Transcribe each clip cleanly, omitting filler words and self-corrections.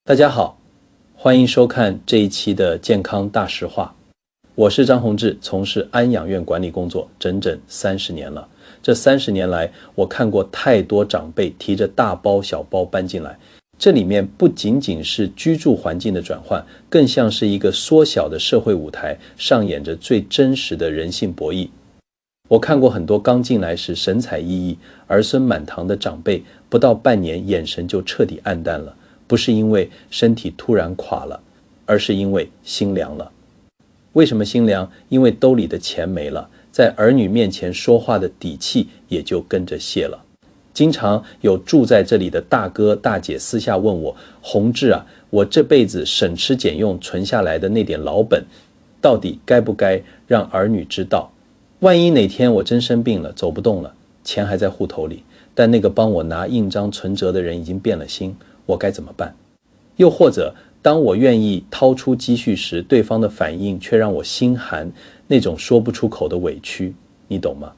大家好，欢迎收看这一期的健康大实话。我是张宏志，从事安养院管理工作整整30年了。这30年来，我看过太多长辈提着大包小包搬进来，这里面不仅仅是居住环境的转换，更像是一个缩小的社会舞台，上演着最真实的人性博弈。我看过很多刚进来时神采奕奕、儿孙满堂的长辈，不到半年眼神就彻底暗淡了，不是因为身体突然垮了，而是因为心凉了。为什么心凉？因为兜里的钱没了，在儿女面前说话的底气也就跟着泄了。经常有住在这里的大哥大姐私下问我，宏志啊，我这辈子省吃俭用存下来的那点老本，到底该不该让儿女知道？万一哪天我真生病了，走不动了，钱还在户头里，但那个帮我拿印章存折的人已经变了心，我该怎么办？又或者当我愿意掏出积蓄时，对方的反应却让我心寒，那种说不出口的委屈，你懂吗？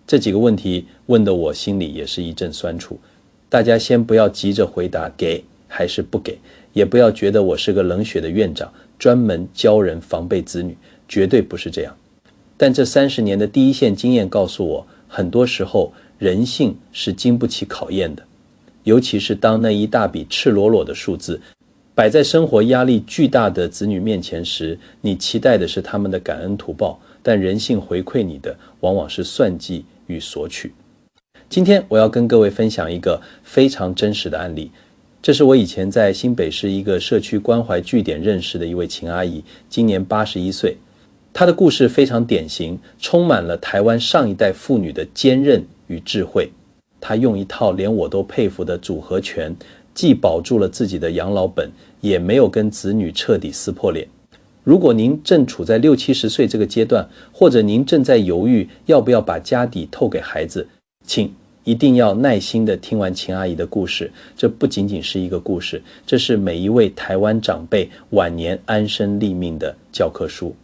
这几个问题问得我心里也是一阵酸楚。大家先不要急着回答给还是不给，也不要觉得我是个冷血的院长，专门教人防备子女，绝对不是这样。但这30年的第一线经验告诉我，很多时候人性是经不起考验的，尤其是当那一大笔赤裸裸的数字摆在生活压力巨大的子女面前时，你期待的是他们的感恩图报，但人性回馈你的往往是算计与索取。今天我要跟各位分享一个非常真实的案例，这是我以前在新北市一个社区关怀据点认识的一位秦阿姨，今年81岁。她的故事非常典型，充满了台湾上一代妇女的坚韧与智慧。她用一套连我都佩服的组合拳，既保住了自己的养老本，也没有跟子女彻底撕破脸。如果您正处在60、70岁这个阶段，或者您正在犹豫要不要把家底透给孩子，请一定要耐心地听完秦阿姨的故事。这不仅仅是一个故事，这是每一位台湾长辈晚年安身立命的教科书。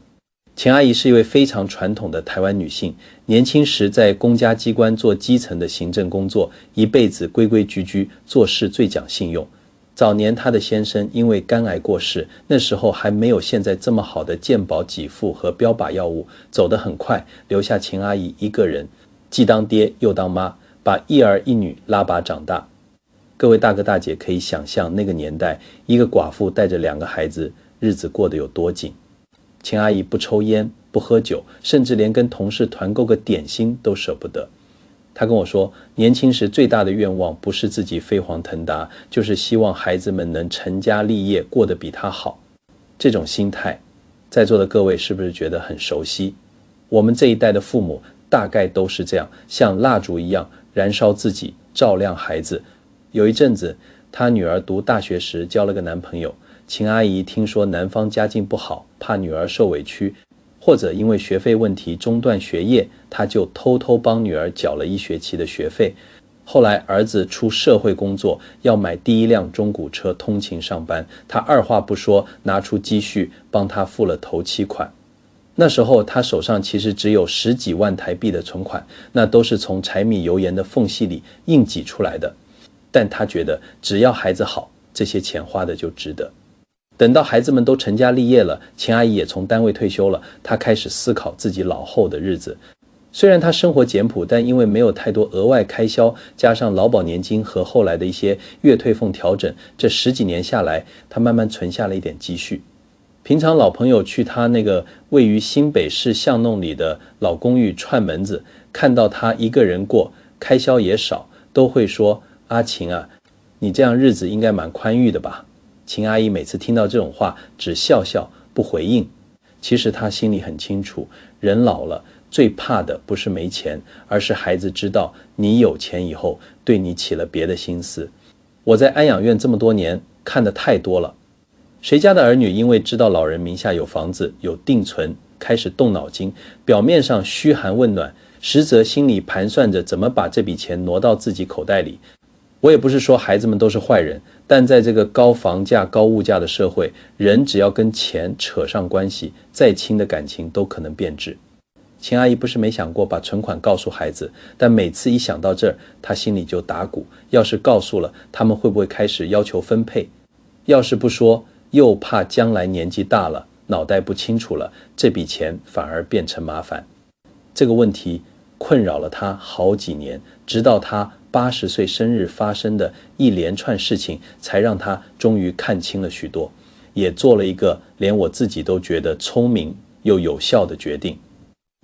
秦阿姨是一位非常传统的台湾女性，年轻时在公家机关做基层的行政工作，一辈子规规矩矩，做事最讲信用。早年她的先生因为肝癌过世，那时候还没有现在这么好的健保给付和标靶药物，走得很快，留下秦阿姨一个人，既当爹又当妈，把一儿一女拉拔长大。各位大哥大姐可以想象那个年代，一个寡妇带着2个孩子，日子过得有多紧。秦阿姨不抽烟不喝酒，甚至连跟同事团购个点心都舍不得。她跟我说，年轻时最大的愿望不是自己飞黄腾达，就是希望孩子们能成家立业，过得比她好。这种心态，在座的各位是不是觉得很熟悉？我们这一代的父母大概都是这样，像蜡烛一样燃烧自己，照亮孩子。有一阵子，她女儿读大学时交了个男朋友，秦阿姨听说男方家境不好，怕女儿受委屈，或者因为学费问题中断学业，她就偷偷帮女儿缴了1学期的学费。后来儿子出社会工作，要买第1辆中古车通勤上班，她二话不说拿出积蓄帮他付了头期款。那时候他手上其实只有10几万台币的存款，那都是从柴米油盐的缝隙里硬挤出来的。但他觉得只要孩子好，这些钱花的就值得。等到孩子们都成家立业了，秦阿姨也从单位退休了，她开始思考自己老后的日子。虽然她生活简朴，但因为没有太多额外开销，加上劳保年金和后来的一些月退俸调整，这10几年下来，她慢慢存下了一点积蓄。平常老朋友去她那个位于新北市巷弄里的老公寓串门子，看到她一个人过，开销也少，都会说，阿秦啊，你这样日子应该蛮宽裕的吧？秦阿姨每次听到这种话，只笑笑不回应。其实她心里很清楚，人老了最怕的不是没钱，而是孩子知道你有钱以后，对你起了别的心思。我在安养院这么多年，看得太多了。谁家的儿女因为知道老人名下有房子有定存，开始动脑筋，表面上嘘寒问暖，实则心里盘算着怎么把这笔钱挪到自己口袋里。我也不是说孩子们都是坏人，但在这个高房价高物价的社会，人只要跟钱扯上关系，再亲的感情都可能变质。秦阿姨不是没想过把存款告诉孩子，但每次一想到这儿，她心里就打鼓，要是告诉了，他们会不会开始要求分配？要是不说，又怕将来年纪大了，脑袋不清楚了，这笔钱反而变成麻烦。这个问题困扰了他好几年，直到他80岁生日发生的一连串事情，才让他终于看清了许多，也做了一个连我自己都觉得聪明又有效的决定。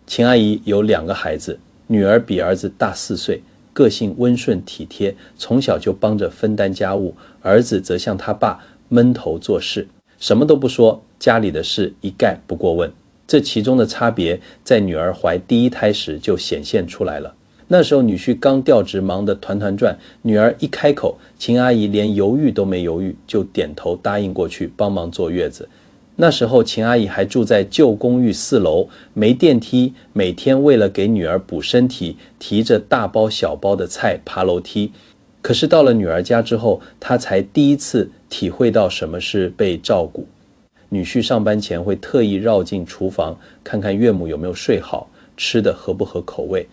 秦阿姨有2个孩子，女儿比儿子大4岁，个性温顺体贴，从小就帮着分担家务，儿子则像他爸闷头做事，什么都不说，家里的事一概不过问。这其中的差别在女儿怀第1胎时就显现出来了。那时候女婿刚调职，忙得团团转，女儿一开口，秦阿姨连犹豫都没犹豫，就点头答应过去帮忙坐月子。那时候秦阿姨还住在旧公寓4楼，没电梯，每天为了给女儿补身体，提着大包小包的菜爬楼梯。可是到了女儿家之后，她才第一次体会到什么是被照顾。女婿上班前会特意绕进厨房，看看岳母有没有睡好，吃的合不合口味。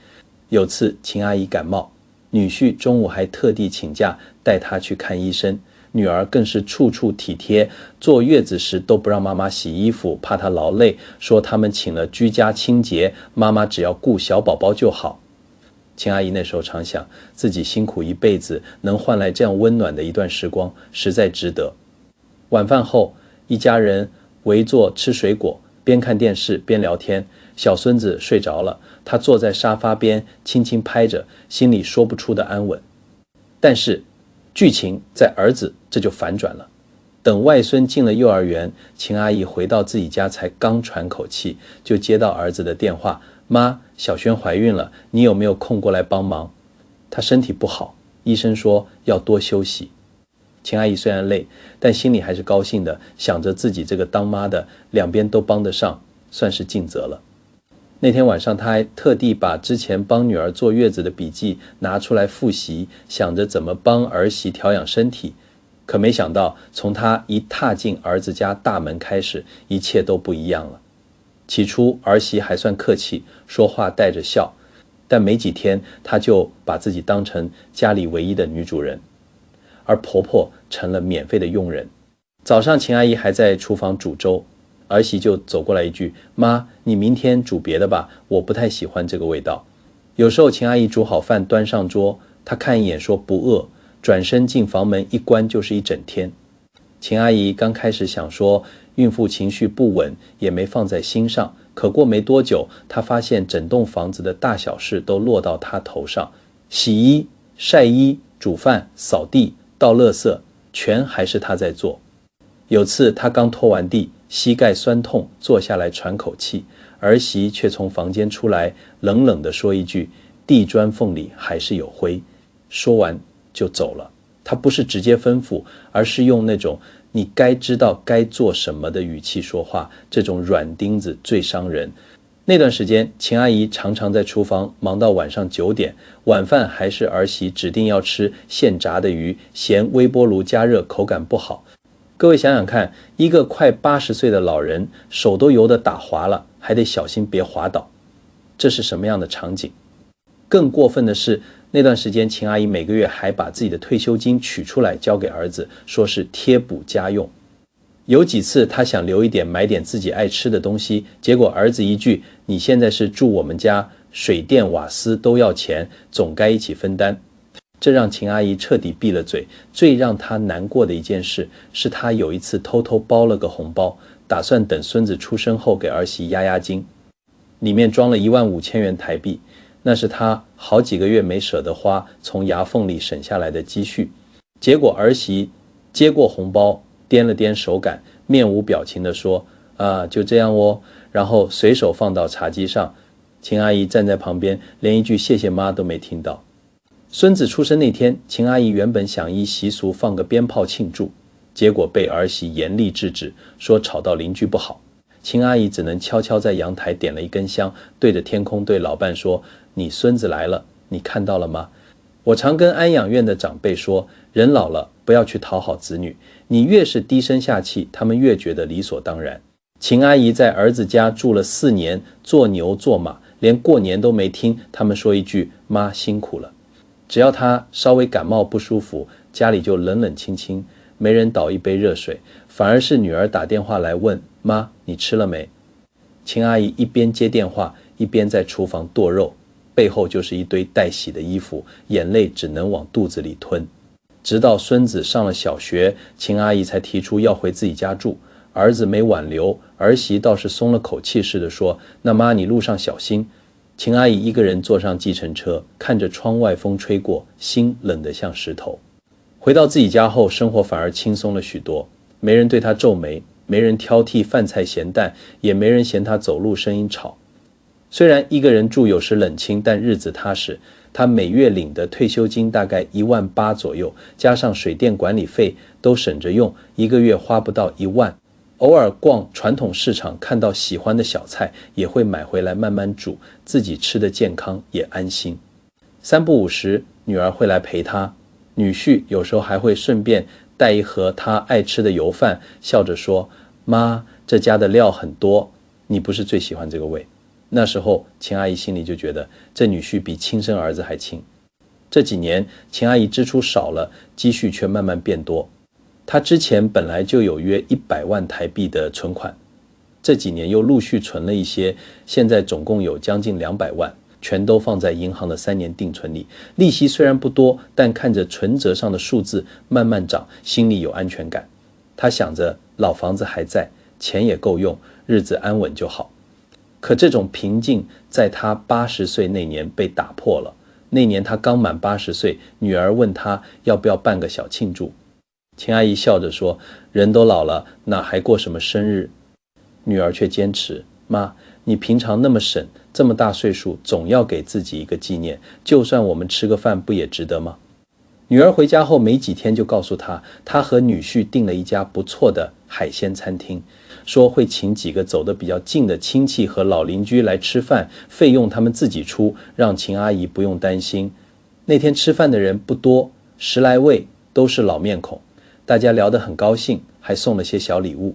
有次秦阿姨感冒，女婿中午还特地请假带她去看医生，女儿更是处处体贴，坐月子时都不让妈妈洗衣服，怕她劳累，说他们请了居家清洁，妈妈只要顾小宝宝就好。秦阿姨那时候常想，自己辛苦一辈子，能换来这样温暖的一段时光，实在值得。晚饭后，一家人围坐吃水果，边看电视边聊天。小孙子睡着了，他坐在沙发边轻轻拍着，心里说不出的安稳。但是剧情在儿子这就反转了。等外孙进了幼儿园，秦阿姨回到自己家才刚喘口气，就接到儿子的电话，妈，小轩怀孕了，你有没有空过来帮忙？她身体不好，医生说要多休息。秦阿姨虽然累，但心里还是高兴的，想着自己这个当妈的2边都帮得上，算是尽责了。那天晚上，她还特地把之前帮女儿坐月子的笔记拿出来复习，想着怎么帮儿媳调养身体。可没想到，从她一踏进儿子家大门开始，一切都不一样了。起初儿媳还算客气，说话带着笑，但没几天，她就把自己当成家里唯一的女主人，而婆婆成了免费的佣人。早上秦阿姨还在厨房煮粥，儿媳就走过来一句，妈，你明天煮别的吧，我不太喜欢这个味道。有时候秦阿姨煮好饭端上桌，她看一眼说不饿，转身进房门一关就是一整天。秦阿姨刚开始想说孕妇情绪不稳，也没放在心上，可过没多久，她发现整栋房子的大小事都落到她头上，洗衣、晒衣、煮饭、扫地、倒垃圾，全还是她在做。有次她刚拖完地，膝盖酸痛，坐下来喘口气，儿媳却从房间出来，冷冷地说一句，地砖缝里还是有灰，说完就走了。她不是直接吩咐，而是用那种你该知道该做什么的语气说话，这种软钉子最伤人。那段时间，秦阿姨常常在厨房忙到晚上9点，晚饭还是儿媳指定要吃现炸的鱼，嫌微波炉加热口感不好。各位想想看，一个快80岁的老人，手都油得打滑了，还得小心别滑倒，这是什么样的场景？更过分的是，那段时间秦阿姨每个月还把自己的退休金取出来交给儿子，说是贴补家用。有几次她想留一点买点自己爱吃的东西，结果儿子一句，你现在是住我们家，水电瓦斯都要钱，总该一起分担。这让秦阿姨彻底闭了嘴。最让她难过的一件事，是她有一次偷偷包了个红包，打算等孙子出生后给儿媳压压惊，里面装了15000元台币，那是她好几个月没舍得花，从牙缝里省下来的积蓄。结果儿媳接过红包，掂了掂手感，面无表情地说，就这样哦，然后随手放到茶几上。秦阿姨站在旁边，连一句谢谢妈都没听到。孙子出生那天，秦阿姨原本想依习俗放个鞭炮庆祝，结果被儿媳严厉制止，说吵到邻居不好。秦阿姨只能悄悄在阳台点了一根香，对着天空对老伴说，你孙子来了，你看到了吗？我常跟安养院的长辈说，人老了不要去讨好子女，你越是低声下气，他们越觉得理所当然。秦阿姨在儿子家住了4年，做牛做马，连过年都没听他们说一句，妈辛苦了。只要他稍微感冒不舒服，家里就冷冷清清，没人倒一杯热水，反而是女儿打电话来问妈，你吃了没？秦阿姨一边接电话，一边在厨房剁肉，背后就是一堆待洗的衣服，眼泪只能往肚子里吞。直到孙子上了小学，秦阿姨才提出要回自己家住。儿子没挽留，儿媳倒是松了口气似的说，那妈你路上小心。秦阿姨一个人坐上计程车，看着窗外风吹过，心冷得像石头。回到自己家后，生活反而轻松了许多，没人对她皱眉，没人挑剔饭菜咸淡，也没人嫌她走路声音吵。虽然一个人住有时冷清，但日子踏实。她每月领的退休金大概18000左右，加上水电管理费都省着用，一个月花不到1万。偶尔逛传统市场，看到喜欢的小菜，也会买回来慢慢煮，自己吃得健康也安心。3不5时，女儿会来陪她，女婿有时候还会顺便带一盒她爱吃的油饭，笑着说，妈，这家的料很多，你不是最喜欢这个味。那时候秦阿姨心里就觉得这女婿比亲生儿子还亲。这几年秦阿姨支出少了，积蓄却慢慢变多。她之前本来就有约100万台币的存款，这几年又陆续存了一些，现在总共有将近200万，全都放在银行的3年定存里。利息虽然不多，但看着存折上的数字慢慢涨，心里有安全感。她想着老房子还在，钱也够用，日子安稳就好。可这种平静在她80岁那年被打破了。那年她刚满80岁，女儿问她要不要办个小庆祝。秦阿姨笑着说，人都老了，哪还过什么生日？女儿却坚持，妈，你平常那么省，这么大岁数，总要给自己一个纪念，就算我们吃个饭不也值得吗？女儿回家后没几天就告诉她，她和女婿订了一家不错的海鲜餐厅，说会请几个走得比较近的亲戚和老邻居来吃饭，费用他们自己出，让秦阿姨不用担心。那天吃饭的人不多，10来位，都是老面孔，大家聊得很高兴，还送了些小礼物。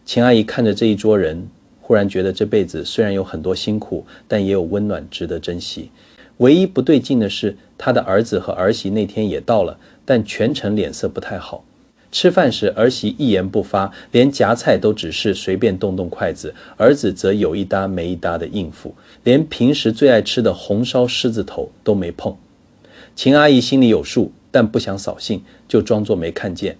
秦阿姨看着这一桌人，忽然觉得这辈子虽然有很多辛苦，但也有温暖值得珍惜。唯一不对劲的是，她的儿子和儿媳那天也到了，但全程脸色不太好。吃饭时，儿媳一言不发，连夹菜都只是随便动动筷子，儿子则有一搭没一搭的应付，连平时最爱吃的红烧狮子头都没碰。秦阿姨心里有数，但不想扫兴，就装作没看见。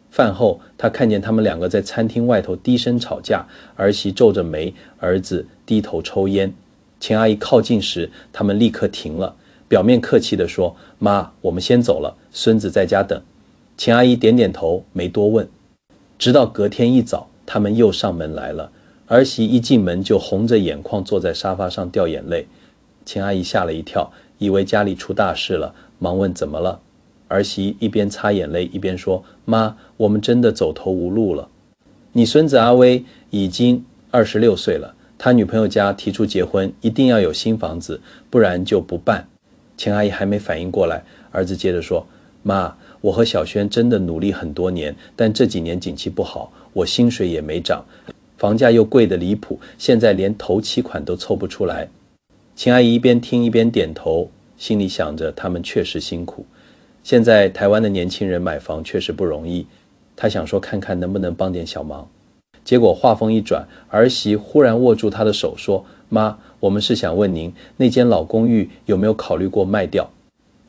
饭后，她看见他们2个在餐厅外头低声吵架，儿媳皱着眉，儿子低头抽烟。秦阿姨靠近时，他们立刻停了，表面客气地说，妈，我们先走了，孙子在家等。秦阿姨点点头，没多问。直到隔天一早，他们又上门来了，儿媳一进门就红着眼眶坐在沙发上掉眼泪。秦阿姨吓了一跳，以为家里出大事了，忙问怎么了。儿媳一边擦眼泪一边说，妈，我们真的走投无路了。你孙子阿威已经26岁了，他女朋友家提出结婚，一定要有新房子，不然就不办。秦阿姨还没反应过来，儿子接着说，妈，我和小轩真的努力很多年，但这几年景气不好，我薪水也没涨，房价又贵得离谱，现在连头期款都凑不出来。秦阿姨一边听一边点头，心里想着他们确实辛苦。现在台湾的年轻人买房确实不容易，她想说看看能不能帮点小忙。结果话锋一转，儿媳忽然握住她的手说，妈，我们是想问您，那间老公寓有没有考虑过卖掉，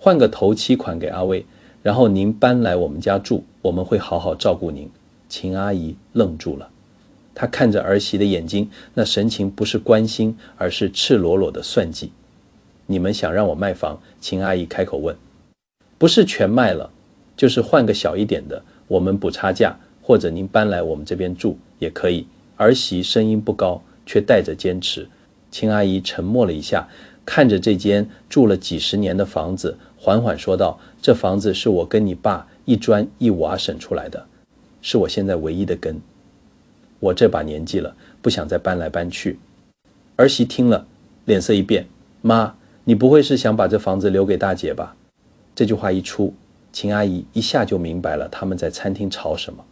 换个头期款给阿威，然后您搬来我们家住，我们会好好照顾您。秦阿姨愣住了，她看着儿媳的眼睛，那神情不是关心，而是赤裸裸的算计。你们想让我卖房？秦阿姨开口问。不是全卖了，就是换个小一点的，我们补差价，或者您搬来我们这边住也可以。儿媳声音不高，却带着坚持。秦阿姨沉默了一下，看着这间住了几十年的房子，缓缓说道，这房子是我跟你爸一砖一瓦省出来的，是我现在唯一的根。我这把年纪了，不想再搬来搬去。儿媳听了，脸色一变，妈，你不会是想把这房子留给大姐吧？这句话一出，秦阿姨一下就明白了他们在餐厅吵什么。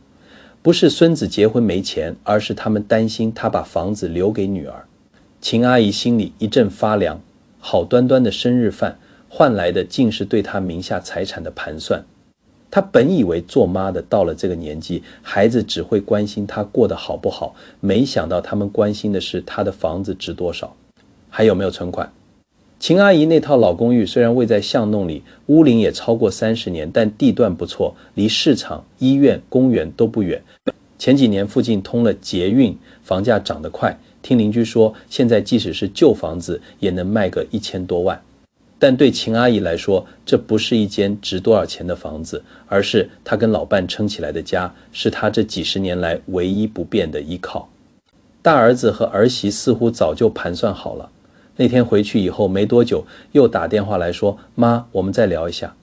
不是孙子结婚没钱，而是他们担心他把房子留给女儿。秦阿姨心里一阵发凉，好端端的生日饭，换来的竟是对她名下财产的盘算。她本以为做妈的到了这个年纪，孩子只会关心她过得好不好，没想到他们关心的是她的房子值多少，还有没有存款。秦阿姨那套老公寓虽然位在巷弄里，屋龄也超过30年，但地段不错，离市场、医院、公园都不远。前几年附近通了捷运，房价涨得快，听邻居说现在即使是旧房子也能卖个1000多万。但对秦阿姨来说，这不是一间值多少钱的房子，而是她跟老伴撑起来的家，是她这几十年来唯一不变的依靠。大儿子和儿媳似乎早就盘算好了，那天回去以后没多久，又打电话来说，妈，我们再聊一下。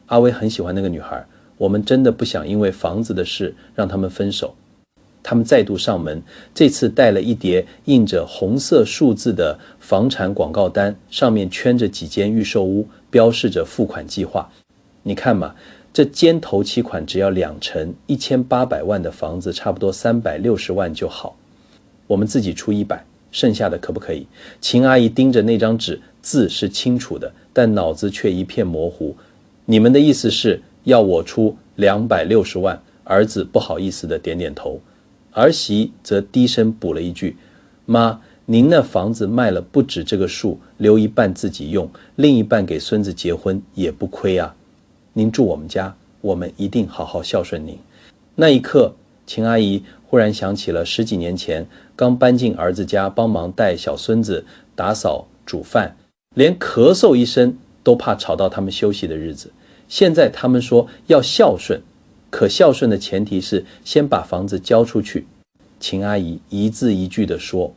阿威很喜欢那个女孩，我们真的不想因为房子的事让他们分手。他们再度上门，这次带了一叠印着红色数字的房产广告单，上面圈着几间预售屋，标示着付款计划。你看嘛，这间头期款只要2成，1800万的房子差不多360万就好。我们自己出100，剩下的可不可以？秦阿姨盯着那张纸，字是清楚的，但脑子却一片模糊。你们的意思是要我出260万？儿子不好意思的点点头。儿媳则低声补了一句，妈，您那房子卖了不止这个数，留一半自己用，另一半给孙子结婚也不亏啊。您住我们家，我们一定好好孝顺您。那一刻，秦阿姨忽然想起了10几年前刚搬进儿子家帮忙带小孙子打扫煮饭，连咳嗽一声都怕吵到他们休息的日子。现在他们说要孝顺，可孝顺的前提是先把房子交出去。秦阿姨一字一句地说，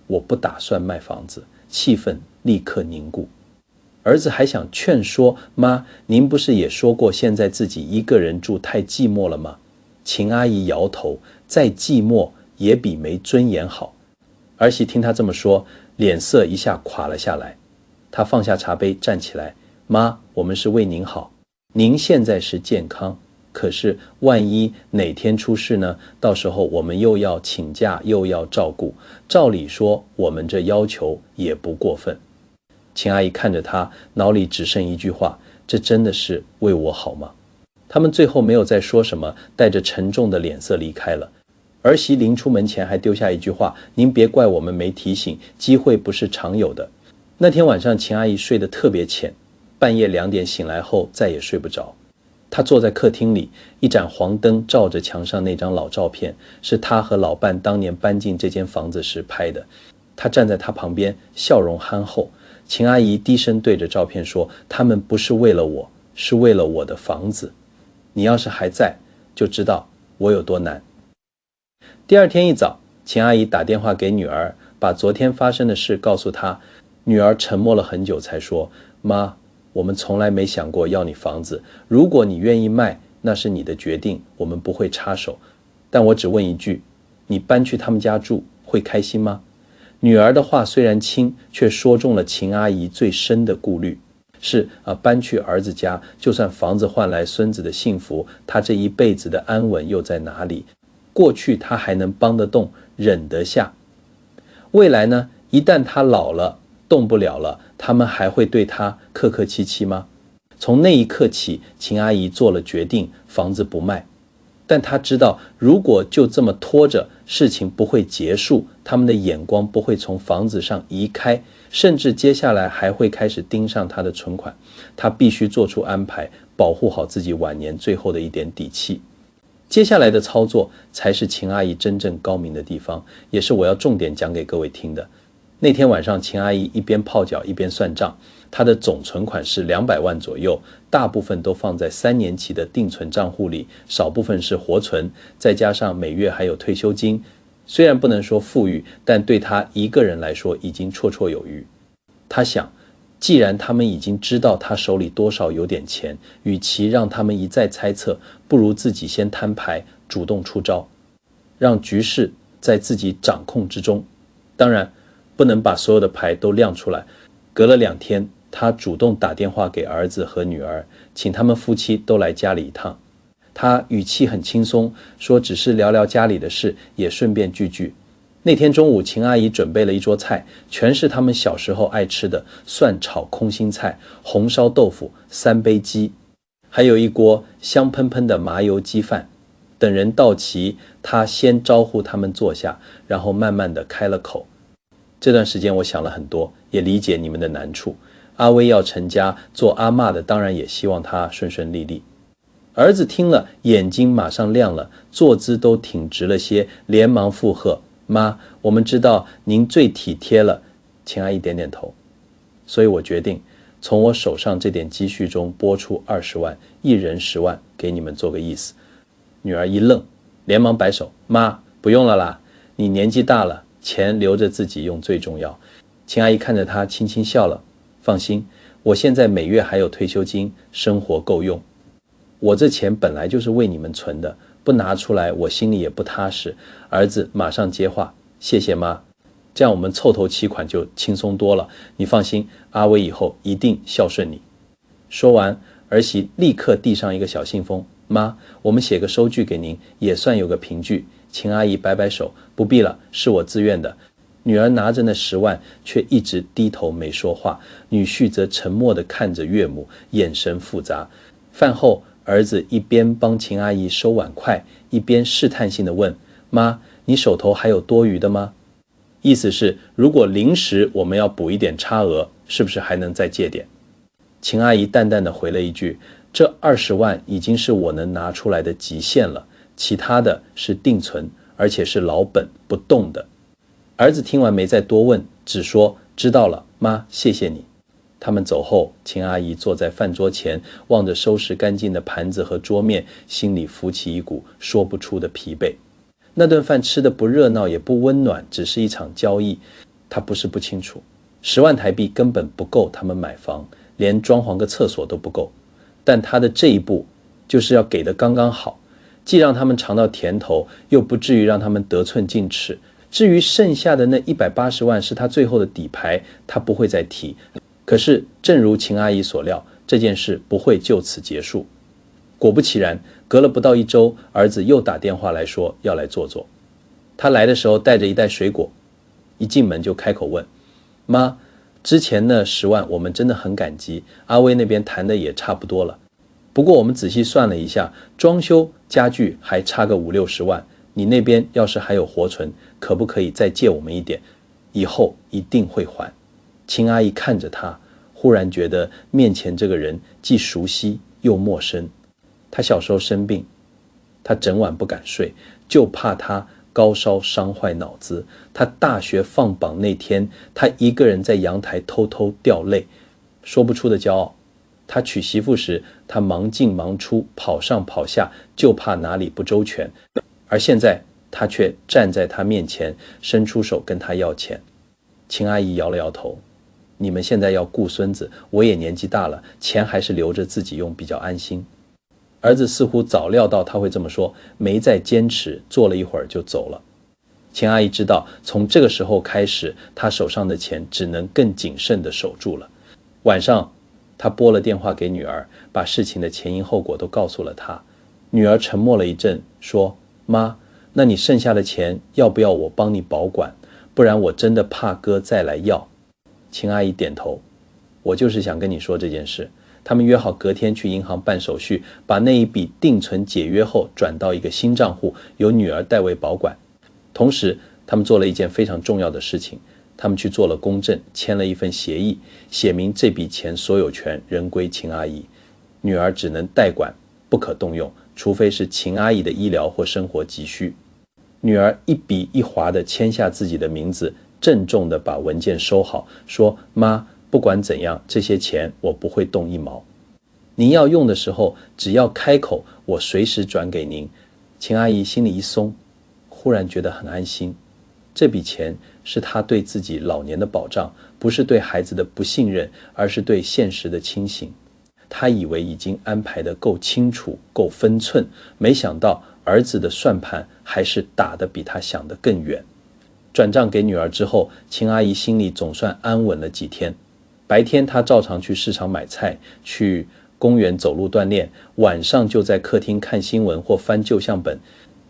我不打算卖房子。气氛立刻凝固。儿子还想劝说，妈，您不是也说过现在自己一个人住太寂寞了吗？秦阿姨摇头，再寂寞也比没尊严好。儿媳听她这么说，脸色一下垮了下来。她放下茶杯站起来，妈，我们是为您好，您现在是健康，可是万一哪天出事呢？到时候我们又要请假又要照顾，照理说我们这要求也不过分。秦阿姨看着他，脑里只剩一句话，这真的是为我好吗？他们最后没有再说什么，带着沉重的脸色离开了。儿媳临出门前还丢下一句话，您别怪我们没提醒，机会不是常有的。那天晚上秦阿姨睡得特别浅，半夜2点醒来后再也睡不着。她坐在客厅里，一盏黄灯照着墙上那张老照片，是她和老伴当年搬进这间房子时拍的。她站在她旁边，笑容憨厚。秦阿姨低声对着照片说，他们不是为了我，是为了我的房子。你要是还在，就知道我有多难。第二天一早，秦阿姨打电话给女儿，把昨天发生的事告诉她。女儿沉默了很久才说，妈，我们从来没想过要你房子，如果你愿意卖，那是你的决定，我们不会插手。但我只问一句，你搬去他们家住，会开心吗？女儿的话虽然轻，却说中了秦阿姨最深的顾虑。是搬去儿子家，就算房子换来孙子的幸福，他这一辈子的安稳又在哪里？过去他还能帮得动，忍得下。未来呢？一旦他老了，动不了了，他们还会对他客客气气吗？从那一刻起，秦阿姨做了决定，房子不卖。但她知道，如果就这么拖着，事情不会结束，他们的眼光不会从房子上移开，甚至接下来还会开始盯上她的存款。她必须做出安排，保护好自己晚年最后的一点底气。接下来的操作才是秦阿姨真正高明的地方，也是我要重点讲给各位听的。那天晚上，秦阿姨一边泡脚一边算账，她的总存款是200万左右，大部分都放在3年期的定存账户里，少部分是活存，再加上每月还有退休金。虽然不能说富裕，但对她一个人来说已经绰绰有余。她想，既然他们已经知道她手里多少有点钱，与其让他们一再猜测，不如自己先摊牌，主动出招，让局势在自己掌控之中。当然不能把所有的牌都亮出来。隔了2天，他主动打电话给儿子和女儿，请他们夫妻都来家里一趟。他语气很轻松，说只是聊聊家里的事，也顺便聚聚。那天中午，秦阿姨准备了一桌菜，全是他们小时候爱吃的蒜炒空心菜、红烧豆腐、3杯鸡。还有一锅香喷喷的麻油鸡饭。等人到齐，他先招呼他们坐下，然后慢慢地开了口。这段时间我想了很多，也理解你们的难处。阿威要成家，做阿嬷的当然也希望他顺顺利利。儿子听了，眼睛马上亮了，坐姿都挺直了些，连忙附和：妈，我们知道您最体贴了。秦阿姨点点头。所以我决定从我手上这点积蓄中拨出20万，一人10万，给你们做个意思。女儿一愣，连忙摆手：妈，不用了啦，你年纪大了，钱留着自己用最重要。秦阿姨看着她轻轻笑了：放心，我现在每月还有退休金，生活够用。我这钱本来就是为你们存的，不拿出来我心里也不踏实。儿子马上接话：谢谢妈，这样我们凑头期款就轻松多了。你放心，阿威以后一定孝顺你。说完，儿媳立刻递上一个小信封：妈，我们写个收据给您，也算有个凭据。秦阿姨摆摆手：不必了，是我自愿的。女儿拿着那10万，却一直低头没说话。女婿则沉默地看着岳母，眼神复杂。饭后，儿子一边帮秦阿姨收碗筷，一边试探性地问：妈，你手头还有多余的吗？意思是，如果临时我们要补一点差额，是不是还能再借点？秦阿姨淡淡地回了一句：这20万已经是我能拿出来的极限了，其他的是定存，而且是老本不动的。儿子听完没再多问，只说：知道了，妈，谢谢你。他们走后，秦阿姨坐在饭桌前，望着收拾干净的盘子和桌面，心里浮起一股说不出的疲惫。那顿饭吃得不热闹也不温暖，只是一场交易。他不是不清楚，10万台币根本不够他们买房，连装潢个厕所都不够。但他的这一步就是要给的刚刚好，既让他们尝到甜头，又不至于让他们得寸进尺。至于剩下的那180万是他最后的底牌，他不会再提。可是正如秦阿姨所料，这件事不会就此结束。果不其然，隔了不到1周，儿子又打电话来说要来坐坐。他来的时候带着一袋水果，一进门就开口问：妈，之前那10万我们真的很感激，阿威那边谈的也差不多了。不过我们仔细算了一下，装修家具还差个50-60万，你那边要是还有活存，可不可以再借我们一点？以后一定会还。秦阿姨看着他，忽然觉得面前这个人既熟悉又陌生。他小时候生病，他整晚不敢睡，就怕他高烧伤坏脑子。他大学放榜那天，他一个人在阳台偷偷掉泪，说不出的骄傲。他娶媳妇时，他忙进忙出，跑上跑下，就怕哪里不周全。而现在他却站在他面前，伸出手跟他要钱。秦阿姨摇了摇头：你们现在要顾孙子，我也年纪大了，钱还是留着自己用比较安心。儿子似乎早料到他会这么说，没再坚持，坐了一会儿就走了。秦阿姨知道，从这个时候开始，他手上的钱只能更谨慎地守住了。晚上，他拨了电话给女儿，把事情的前因后果都告诉了她。女儿沉默了一阵，说：妈，那你剩下的钱要不要我帮你保管？不然我真的怕哥再来要。秦阿姨点头：我就是想跟你说这件事。他们约好隔天去银行办手续，把那一笔定存解约后转到一个新账户，由女儿代为保管。同时，他们做了一件非常重要的事情，他们去做了公证，签了一份协议，写明这笔钱所有权仍归秦阿姨，女儿只能代管，不可动用，除非是秦阿姨的医疗或生活急需。女儿一笔一划地签下自己的名字，郑重地把文件收好，说：妈，不管怎样，这些钱我不会动1毛。您要用的时候，只要开口，我随时转给您。秦阿姨心里一松，忽然觉得很安心。这笔钱是她对自己老年的保障，不是对孩子的不信任，而是对现实的清醒。她以为已经安排得够清楚、够分寸，没想到儿子的算盘还是打得比她想得更远。转账给女儿之后，秦阿姨心里总算安稳了几天。白天她照常去市场买菜，去公园走路锻炼，晚上就在客厅看新闻或翻旧相本。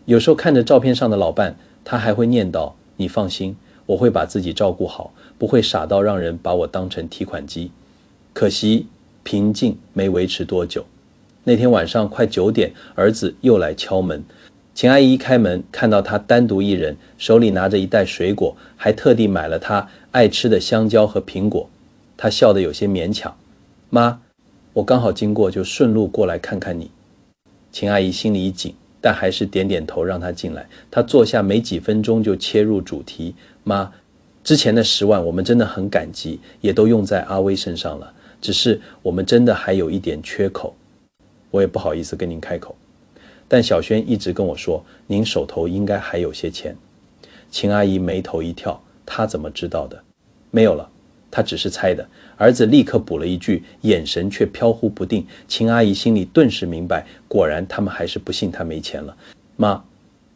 有时候看着照片上的老伴，她还会念叨：你放心，我会把自己照顾好，不会傻到让人把我当成提款机。可惜平静没维持多久。那天晚上快9点，儿子又来敲门。秦阿姨一开门，看到他单独一人，手里拿着一袋水果，还特地买了他爱吃的香蕉和苹果。他笑得有些勉强。妈，我刚好经过，就顺路过来看看你。秦阿姨心里一紧，但还是点点头让他进来。他坐下没几分钟就切入主题。妈，之前的10万我们真的很感激，也都用在阿威身上了，只是我们真的还有一点缺口。我也不好意思跟您开口，但小轩一直跟我说，您手头应该还有些钱。秦阿姨眉头一跳，她怎么知道的？没有了，她只是猜的。儿子立刻补了一句，眼神却飘忽不定。秦阿姨心里顿时明白，果然他们还是不信她没钱了。妈，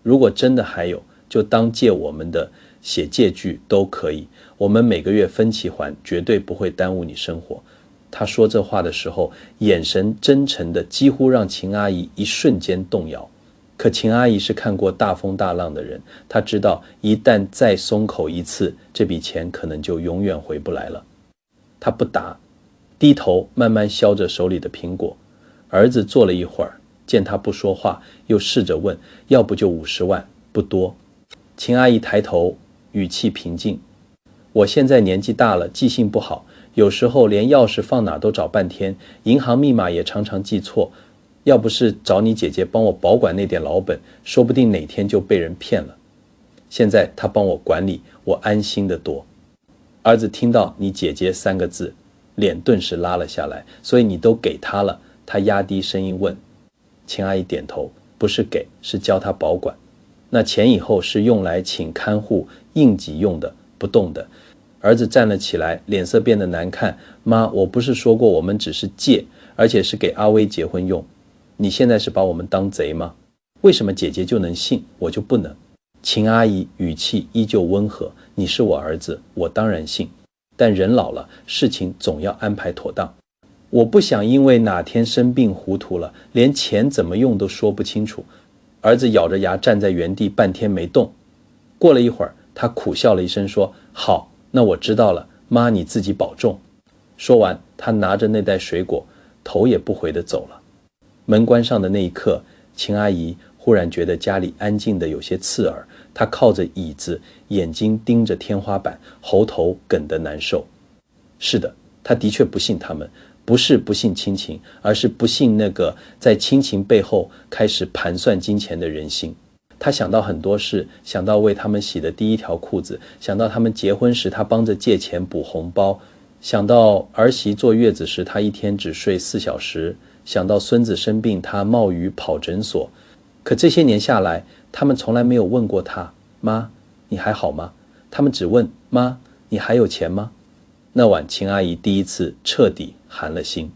如果真的还有，就当借我们的写借据都可以，我们每个月分期还，绝对不会耽误你生活。他说这话的时候，眼神真诚的几乎让秦阿姨一瞬间动摇。可秦阿姨是看过大风大浪的人，她知道一旦再松口一次，这笔钱可能就永远回不来了。她不答，低头慢慢削着手里的苹果。儿子坐了一会儿，见他不说话，又试着问，要不就50万，不多。秦阿姨抬头，语气平静，我现在年纪大了，记性不好，有时候连钥匙放哪都找半天，银行密码也常常记错，要不是找你姐姐帮我保管那点老本，说不定哪天就被人骗了。现在她帮我管理，我安心得多。儿子听到你姐姐3个字，脸顿时拉了下来。所以你都给她了？他压低声音问。秦阿姨点头，不是给，是教她保管。那钱以后是用来请看护应急用的，不动的。儿子站了起来，脸色变得难看。妈，我不是说过我们只是借，而且是给阿威结婚用，你现在是把我们当贼吗？为什么姐姐就能信，我就不能？秦阿姨语气依旧温和，你是我儿子，我当然信，但人老了，事情总要安排妥当。我不想因为哪天生病糊涂了，连钱怎么用都说不清楚。儿子咬着牙站在原地半天没动。过了一会儿，他苦笑了一声说，好，那我知道了，妈你自己保重。说完，他拿着那袋水果，头也不回地走了。门关上的那一刻，秦阿姨忽然觉得家里安静的有些刺耳。她靠着椅子，眼睛盯着天花板，喉头哽得难受。是的，她的确不信他们，不是不信亲情，而是不信那个在亲情背后开始盘算金钱的人心。他想到很多事，想到为他们洗的第一条裤子，想到他们结婚时他帮着借钱补红包，想到儿媳坐月子时他一天只睡4小时，想到孙子生病他冒雨跑诊所。可这些年下来，他们从来没有问过他，妈，你还好吗？他们只问，妈，你还有钱吗？那晚秦阿姨第一次彻底寒了心，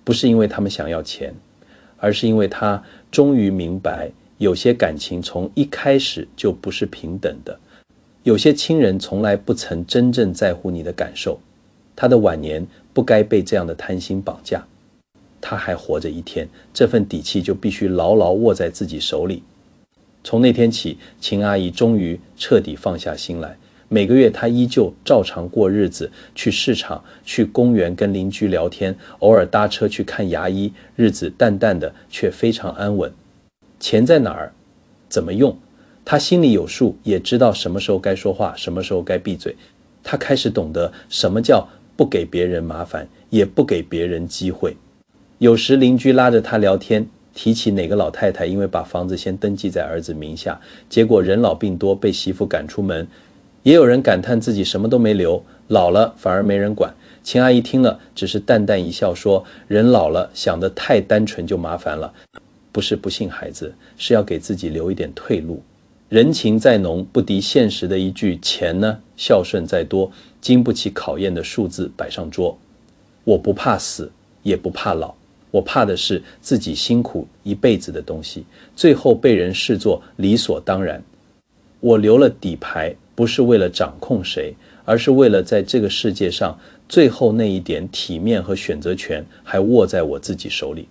不是因为他们想要钱，而是因为她终于明白，有些感情从一开始就不是平等的，有些亲人从来不曾真正在乎你的感受。她的晚年不该被这样的贪心绑架。她还活着一天，这份底气就必须牢牢握在自己手里。从那天起，秦阿姨终于彻底放下心来。每个月她依旧照常过日子，去市场，去公园跟邻居聊天，偶尔搭车去看牙医，日子淡淡的却非常安稳。钱在哪儿，怎么用，她心里有数，也知道什么时候该说话，什么时候该闭嘴。她开始懂得什么叫不给别人麻烦，也不给别人机会。有时邻居拉着她聊天，提起哪个老太太因为把房子先登记在儿子名下，结果人老病多被媳妇赶出门。也有人感叹自己什么都没留，老了反而没人管。秦阿姨听了只是淡淡一笑说，人老了想得太单纯就麻烦了，不是不信孩子，是要给自己留一点退路。人情再浓，不敌现实的一句钱呢，孝顺再多，经不起考验的数字摆上桌。我不怕死，也不怕老，我怕的是自己辛苦一辈子的东西，最后被人视作理所当然。我留了底牌，不是为了掌控谁，而是为了在这个世界上，最后那一点体面和选择权还握在我自己手里。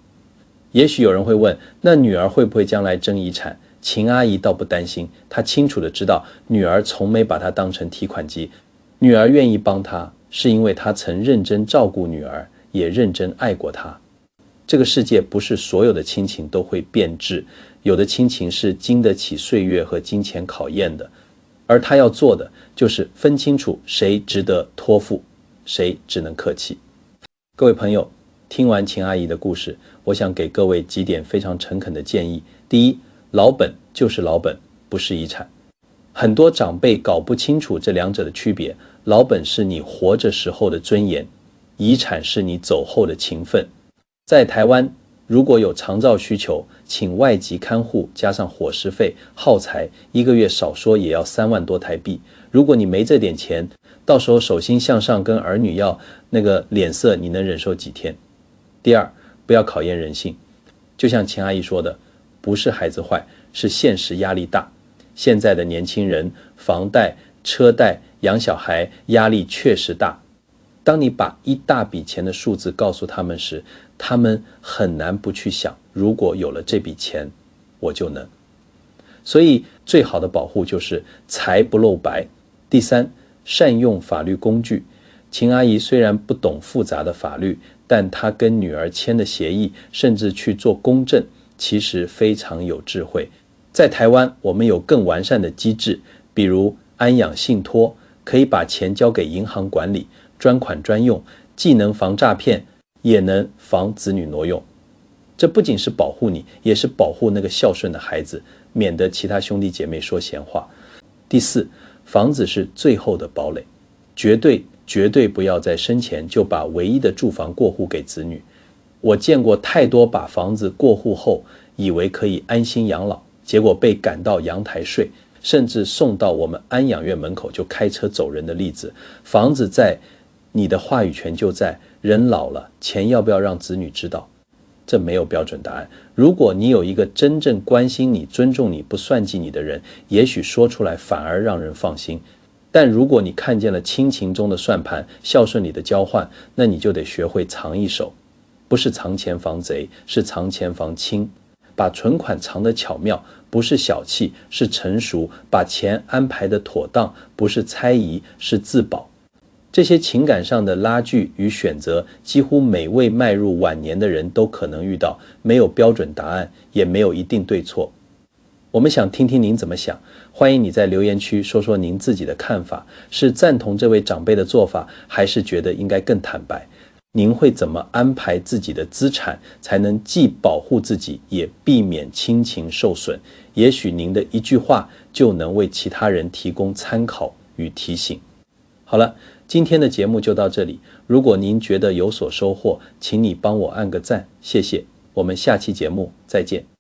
也许有人会问，那女儿会不会将来争遗产？秦阿姨倒不担心，她清楚地知道，女儿从没把她当成提款机。女儿愿意帮她，是因为她曾认真照顾女儿，也认真爱过她。这个世界不是所有的亲情都会变质，有的亲情是经得起岁月和金钱考验的，而他要做的就是分清楚谁值得托付，谁只能客气。各位朋友，听完秦阿姨的故事，我想给各位几点非常诚恳的建议。第一，老本就是老本，不是遗产。很多长辈搞不清楚这两者的区别，老本是你活着时候的尊严，遗产是你走后的情分。在台湾，如果有长照需求，请外籍看护加上伙食费、耗材，一个月少说也要3万多台币。如果你没这点钱，到时候手心向上跟儿女要那个脸色，你能忍受几天？第二，不要考验人性。就像秦阿姨说的，不是孩子坏，是现实压力大。现在的年轻人，房贷、车贷、养小孩压力确实大。当你把一大笔钱的数字告诉他们时，他们很难不去想，如果有了这笔钱，我就能。所以最好的保护就是财不露白。第三，善用法律工具。秦阿姨虽然不懂复杂的法律，但她跟女儿签的协议，甚至去做公证，其实非常有智慧。在台湾，我们有更完善的机制，比如安养信托，可以把钱交给银行管理，专款专用，既能防诈骗，也能防子女挪用。这不仅是保护你，也是保护那个孝顺的孩子，免得其他兄弟姐妹说闲话。第四，房子是最后的堡垒，绝对不要在生前就把唯一的住房过户给子女。我见过太多把房子过户后，以为可以安心养老，结果被赶到阳台睡，甚至送到我们安养院门口就开车走人的例子。房子在，你的话语权就在，人老了，钱要不要让子女知道？这没有标准答案。如果你有一个真正关心你、尊重你、不算计你的人，也许说出来反而让人放心。但如果你看见了亲情中的算盘，孝顺里的交换，那你就得学会藏一手，不是藏钱防贼，是藏钱防亲。把存款藏得巧妙，不是小气，是成熟；把钱安排得妥当，不是猜疑，是自保。这些情感上的拉锯与选择，几乎每位迈入晚年的人都可能遇到，没有标准答案，也没有一定对错。我们想听听您怎么想，欢迎你在留言区说说您自己的看法，是赞同这位长辈的做法，还是觉得应该更坦白？您会怎么安排自己的资产，才能既保护自己，也避免亲情受损？也许您的一句话就能为其他人提供参考与提醒。好了，今天的节目就到这里。如果您觉得有所收获，请你帮我按个赞，谢谢。我们下期节目再见。